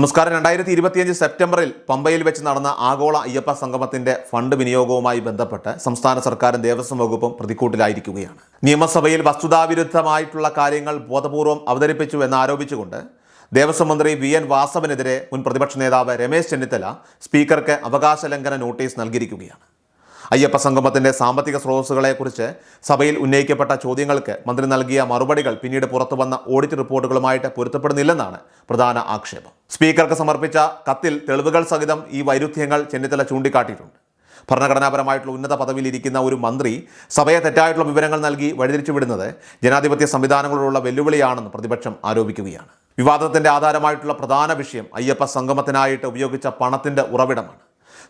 നമസ്കാരം. 2025 സെപ്റ്റംബറിൽ പമ്പയിൽ വെച്ച് നടന്ന ആഗോള അയ്യപ്പ സംഗമത്തിന്റെ ഫണ്ട് വിനിയോഗവുമായി ബന്ധപ്പെട്ട് സംസ്ഥാന സർക്കാരും ദേവസ്വം വകുപ്പും പ്രതിക്കൂട്ടിലായിരിക്കുകയാണ്. നിയമസഭയിൽ വസ്തുതാവിരുദ്ധമായിട്ടുള്ള കാര്യങ്ങൾ ബോധപൂർവം അവതരിപ്പിച്ചു എന്നാരോപിച്ചുകൊണ്ട് ദേവസ്വം മന്ത്രി VN വാസവനെതിരെ മുൻ പ്രതിപക്ഷ നേതാവ് രമേശ് ചെന്നിത്തല സ്പീക്കർക്ക് അവകാശ ലംഘന നോട്ടീസ് നൽകിയിരിക്കുകയാണ്. അയ്യപ്പ സംഗമത്തിന്റെ സാമ്പത്തിക സ്രോതസ്സുകളെക്കുറിച്ച് സഭയിൽ ഉന്നയിക്കപ്പെട്ട ചോദ്യങ്ങൾക്ക് മന്ത്രി നൽകിയ മറുപടികൾ പിന്നീട് പുറത്തുവന്ന ഓഡിറ്റ് റിപ്പോർട്ടുകളുമായിട്ട് പൊരുത്തപ്പെടുന്നില്ലെന്നാണ് പ്രധാന ആക്ഷേപം. സ്പീക്കർക്ക് സമർപ്പിച്ച കത്തിൽ തെളിവുകൾ സഹിതം ഈ വൈരുദ്ധ്യങ്ങൾ ചെന്നിത്തല ചൂണ്ടിക്കാട്ടിയിട്ടുണ്ട്. ഭരണഘടനാപരമായിട്ടുള്ള ഉന്നത പദവിയിലിരിക്കുന്ന ഒരു മന്ത്രി സഭയെ തെറ്റായിട്ടുള്ള വിവരങ്ങൾ നൽകി വഴിതിരിച്ചുവിടുന്നത് ജനാധിപത്യ സംവിധാനങ്ങളോടുള്ള വെല്ലുവിളിയാണെന്ന് പ്രതിപക്ഷം ആരോപിക്കുകയാണ്. വിവാദത്തിന്റെ ആധാരമായിട്ടുള്ള പ്രധാന വിഷയം അയ്യപ്പ സംഗമത്തിനായിട്ട് ഉപയോഗിച്ച പണത്തിന്റെ ഉറവിടമാണ്.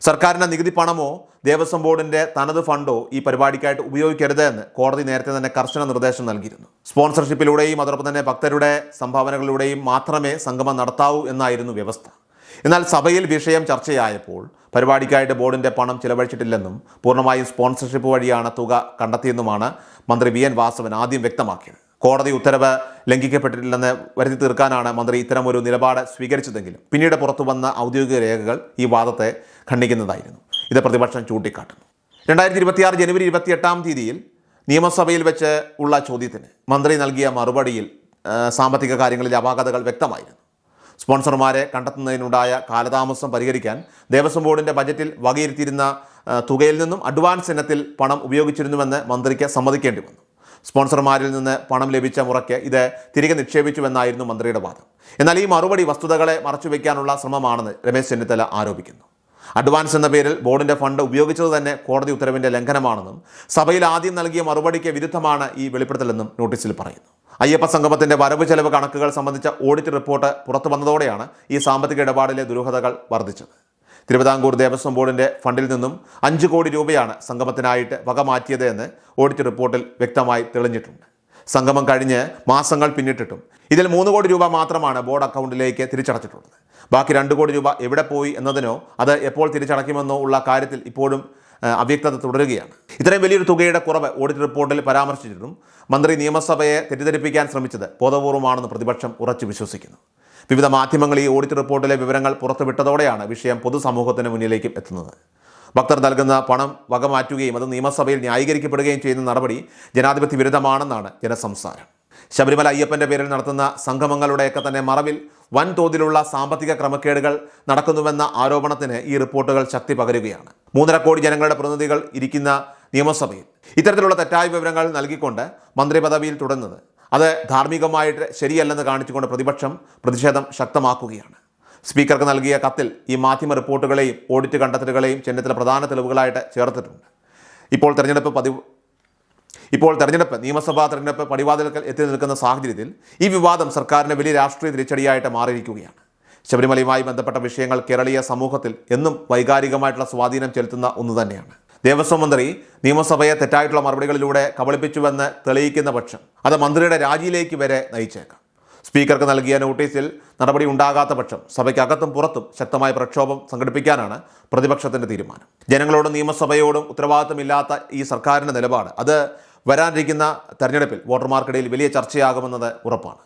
സർക്കാരിൻ്റെ നികുതി പണമോ ദേവസ്വം ബോർഡിൻ്റെ തനത് ഫണ്ടോ ഈ പരിപാടിക്കായിട്ട് ഉപയോഗിക്കരുത് എന്ന് കോടതി നേരത്തെ തന്നെ കർശന നിർദ്ദേശം നൽകിയിരുന്നു. സ്പോൺസർഷിപ്പിലൂടെയും അതോടൊപ്പം തന്നെ ഭക്തരുടെ സംഭാവനകളിലൂടെയും മാത്രമേ സംഗമം നടത്താവൂ എന്നായിരുന്നു വ്യവസ്ഥ. എന്നാൽ സഭയിൽ വിഷയം ചർച്ചയായപ്പോൾ പരിപാടിക്കായിട്ട് ബോർഡിൻ്റെ പണം ചിലവഴിച്ചിട്ടില്ലെന്നും പൂർണ്ണമായും സ്പോൺസർഷിപ്പ് വഴിയാണ് തുക കണ്ടെത്തിയെന്നുമാണ് മന്ത്രി VN വാസവൻ ആദ്യം വ്യക്തമാക്കിയത്. കോടതി ഉത്തരവ് ലംഘിക്കപ്പെട്ടിട്ടില്ലെന്ന് വരുത്തി തീർക്കാനാണ് മന്ത്രി ഇത്തരമൊരു നിലപാട് സ്വീകരിച്ചതെങ്കിലും പിന്നീട് പുറത്തു വന്ന ഔദ്യോഗിക രേഖകൾ ഈ വാദത്തെ ഖണ്ഡിക്കുന്നതായിരുന്നു. ഇത് പ്രതിപക്ഷം ചൂണ്ടിക്കാട്ടുന്നു. 2026 ജനുവരി 28 നിയമസഭയിൽ വെച്ച് ഉള്ള ചോദ്യത്തിന് മന്ത്രി നൽകിയ മറുപടിയിൽ സാമ്പത്തിക കാര്യങ്ങളിലെ അപാകതകൾ വ്യക്തമായിരുന്നു. സ്പോൺസർമാരെ കണ്ടെത്തുന്നതിനുണ്ടായ കാലതാമസം പരിഹരിക്കാൻ ദേവസ്വം ബോർഡിൻ്റെ ബജറ്റിൽ വകയിരുത്തിയിരുന്ന തുകയിൽ നിന്നും അഡ്വാൻസ് ഇനത്തിൽ പണം ഉപയോഗിച്ചിരുന്നുവെന്ന് മന്ത്രിക്ക് സമ്മതിക്കേണ്ടി വന്നു. സ്പോൺസർമാരിൽ നിന്ന് പണം ലഭിച്ച മുറയ്ക്ക് ഇത് തിരികെ നിക്ഷേപിച്ചുവെന്നായിരുന്നു മന്ത്രിയുടെ വാദം. എന്നാൽ ഈ മറുപടി വസ്തുതകളെ മറച്ചുവെക്കാനുള്ള ശ്രമമാണെന്ന് രമേശ് ചെന്നിത്തല ആരോപിക്കുന്നു. അഡ്വാൻസ് എന്ന പേരിൽ ബോർഡിൻ്റെ ഫണ്ട് ഉപയോഗിച്ചത് തന്നെ കോടതി ഉത്തരവിൻ്റെ ലംഘനമാണെന്നും സഭയിൽ ആദ്യം നൽകിയ മറുപടിക്ക് വിരുദ്ധമാണ് ഈ വെളിപ്പെടുത്തലെന്നും നോട്ടീസിൽ പറയുന്നു. അയ്യപ്പ സംഗമത്തിൻ്റെ വരവ് ചെലവ് കണക്കുകൾ സംബന്ധിച്ച ഓഡിറ്റ് റിപ്പോർട്ട് പുറത്തു വന്നതോടെയാണ് ഈ സാമ്പത്തിക ഇടപാടിലെ ദുരൂഹതകൾ വർദ്ധിച്ചത്. തിരുവിതാംകൂർ ദേവസ്വം ബോർഡിൻ്റെ ഫണ്ടിൽ നിന്നും 5 കോടി രൂപയാണ് സംഗമത്തിനായിട്ട് വകമാറ്റിയത് എന്ന് ഓഡിറ്റ് റിപ്പോർട്ടിൽ വ്യക്തമായി തെളിഞ്ഞിട്ടുണ്ട്. സംഗമം കഴിഞ്ഞ് മാസങ്ങൾ പിന്നിട്ടിട്ടും ഇതിൽ 3 കോടി രൂപ മാത്രമാണ് ബോർഡ് അക്കൗണ്ടിലേക്ക് തിരിച്ചടച്ചിട്ടുള്ളത്. ബാക്കി 2 കോടി രൂപ എവിടെ പോയി എന്നതിനോ അത് എപ്പോൾ തിരിച്ചടയ്ക്കുമെന്നോ ഉള്ള കാര്യത്തിൽ ഇപ്പോഴും അവ്യക്തത തുടരുകയാണ്. ഇത്രയും വലിയൊരു തുകയുടെ കുറവ് ഓഡിറ്റ് റിപ്പോർട്ടിൽ പരാമർശിച്ചിട്ടും മന്ത്രി നിയമസഭയെ തെറ്റിദ്ധരിപ്പിക്കാൻ ശ്രമിച്ചത് ബോധപൂർവമാണെന്ന് പ്രതിപക്ഷം ഉറച്ചു വിശ്വസിക്കുന്നു. വിവിധ മാധ്യമങ്ങൾ ഈ ഓഡിറ്റ് റിപ്പോർട്ടിലെ വിവരങ്ങൾ പുറത്തുവിട്ടതോടെയാണ് വിഷയം പൊതുസമൂഹത്തിന് മുന്നിലേക്ക് എത്തുന്നത്. ഭക്തർ നൽകുന്ന പണം വകമാറ്റുകയും അത് നിയമസഭയിൽ ന്യായീകരിക്കപ്പെടുകയും ചെയ്യുന്ന നടപടി ജനാധിപത്യ വിരുദ്ധമാണെന്നാണ് ജനസംസാരം. ശബരിമല അയ്യപ്പൻ്റെ പേരിൽ നടത്തുന്ന സംഗമങ്ങളുടെയൊക്കെ തന്നെ മറവിൽ വൻതോതിലുള്ള സാമ്പത്തിക ക്രമക്കേടുകൾ നടക്കുന്നുവെന്ന ആരോപണത്തിന് ഈ റിപ്പോർട്ടുകൾ ശക്തി പകരുകയാണ്. 3.5 കോടി ജനങ്ങളുടെ പ്രതിനിധികൾ ഇരിക്കുന്ന നിയമസഭയിൽ ഇത്തരത്തിലുള്ള തെറ്റായ വിവരങ്ങൾ നൽകിക്കൊണ്ട് മന്ത്രി പദവിയിൽ തുടരുന്നത് അത് ധാർമ്മികമായിട്ട് ശരിയല്ലെന്ന് കാണിച്ചുകൊണ്ട് പ്രതിപക്ഷം പ്രതിഷേധം ശക്തമാക്കുകയാണ്. സ്പീക്കർക്ക് നൽകിയ കത്തിൽ ഈ മാധ്യമ റിപ്പോർട്ടുകളെയും ഓഡിറ്റ് കണ്ടെത്തലുകളെയും ചെന്നിത്തല പ്രധാന തെളിവുകളായിട്ട് ചേർത്തിട്ടുണ്ട്. ഇപ്പോൾ തെരഞ്ഞെടുപ്പ് നിയമസഭാ തെരഞ്ഞെടുപ്പ് പടിവാതിൽക്കൽ എത്തി നിൽക്കുന്ന സാഹചര്യത്തിൽ ഈ വിവാദം സർക്കാരിന് വലിയ രാഷ്ട്രീയ തിരിച്ചടിയായിട്ട് മാറിയിരിക്കുകയാണ്. ശബരിമലയുമായി ബന്ധപ്പെട്ട വിഷയങ്ങൾ കേരളീയ സമൂഹത്തിൽ എന്നും വൈകാരികമായിട്ടുള്ള സ്വാധീനം ചെലുത്തുന്ന ഒന്ന് തന്നെയാണ്. ദേവസ്വം മന്ത്രി നിയമസഭയെ തെറ്റായിട്ടുള്ള മറുപടികളിലൂടെ കബളിപ്പിച്ചുവെന്ന് തെളിയിക്കുന്ന പക്ഷം അത് മന്ത്രിയുടെ രാജിയിലേക്ക് വരെ നയിച്ചേക്കാം. സ്പീക്കർക്ക് നൽകിയ നോട്ടീസിൽ നടപടി ഉണ്ടാകാത്ത പക്ഷം സഭയ്ക്കകത്തും പുറത്തും ശക്തമായ പ്രക്ഷോഭം സംഘടിപ്പിക്കാനാണ് പ്രതിപക്ഷത്തിൻ്റെ തീരുമാനം. ജനങ്ങളോടും നിയമസഭയോടും ഉത്തരവാദിത്തമില്ലാത്ത ഈ സർക്കാരിൻ്റെ നിലപാട് അത് വരാനിരിക്കുന്ന തെരഞ്ഞെടുപ്പിൽ വോട്ടർമാർക്കിടയിൽ വലിയ ചർച്ചയാകുമെന്നത് ഉറപ്പാണ്.